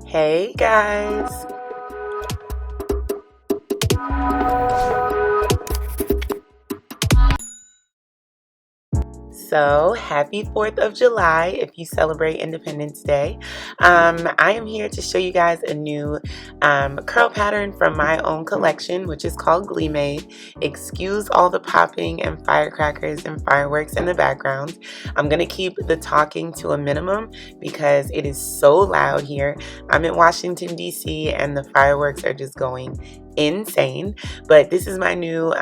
Hey guys. So happy 4th of July if you celebrate Independence Day. I am here to show you guys a new curl pattern from my own collection, which is called GLEEmade. Excuse all the popping and firecrackers and fireworks in the background. I'm going to keep the talking to a minimum because it is so loud here. I'm in Washington, D.C. and the fireworks are just going insane. But this is my new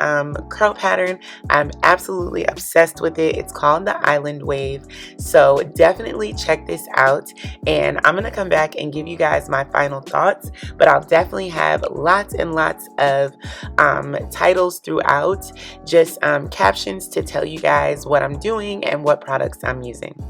curl pattern. I'm absolutely obsessed with it. It's called the Island Wave, so definitely check this out, and I'm gonna come back and give you guys my final thoughts, but I'll definitely have lots and lots of titles throughout, just captions to tell you guys what I'm doing and what products I'm using.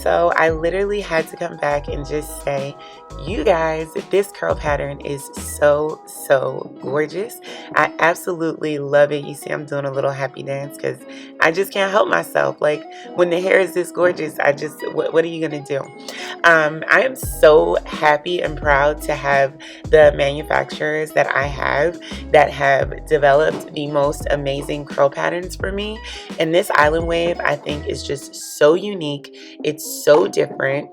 so I literally had to come back and just say, you guys, this curl pattern is so gorgeous. I absolutely love it. You see I'm doing a little happy dance because I just can't help myself. Like, when the hair is this gorgeous, I just, what are you gonna do? I am so happy and proud to have the manufacturers that I have that have developed the most amazing curl patterns for me. And this island wave, I think, is just so unique. It's so different.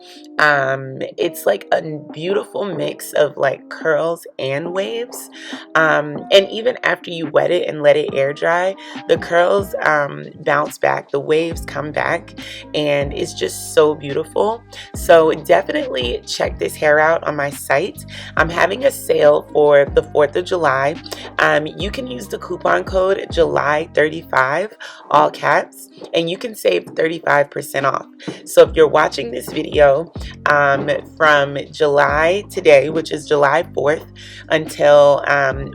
It's like a beautiful mix of like curls and waves. And even after you wet it and let it air dry, the curls bounce back, the waves come back, and it's just so beautiful. So definitely check this hair out on my site. I'm having a sale for the 4th of July. You can use the coupon code July35, all caps, and you can save 35% off. So if you're watching this video from July today, which is July 4th, until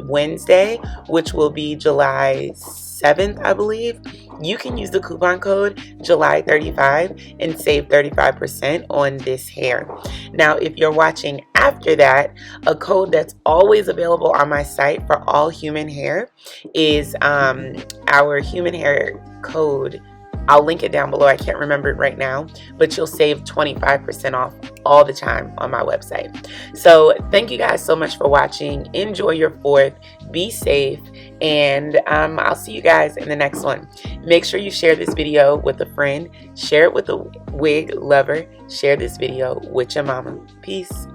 Wednesday, which will be July 7th, I believe, you can use the coupon code July35 and save 35% on this hair. Now, if you're watching after that, a code that's always available on my site for all human hair is our human hair code. I'll link it down below. I can't remember it right now, but you'll save 25% off all the time on my website. So thank you guys so much for watching. Enjoy your 4th. Be safe. And I'll see you guys in the next one. Make sure you share this video with a friend. Share it with a wig lover. Share this video with your mama. Peace.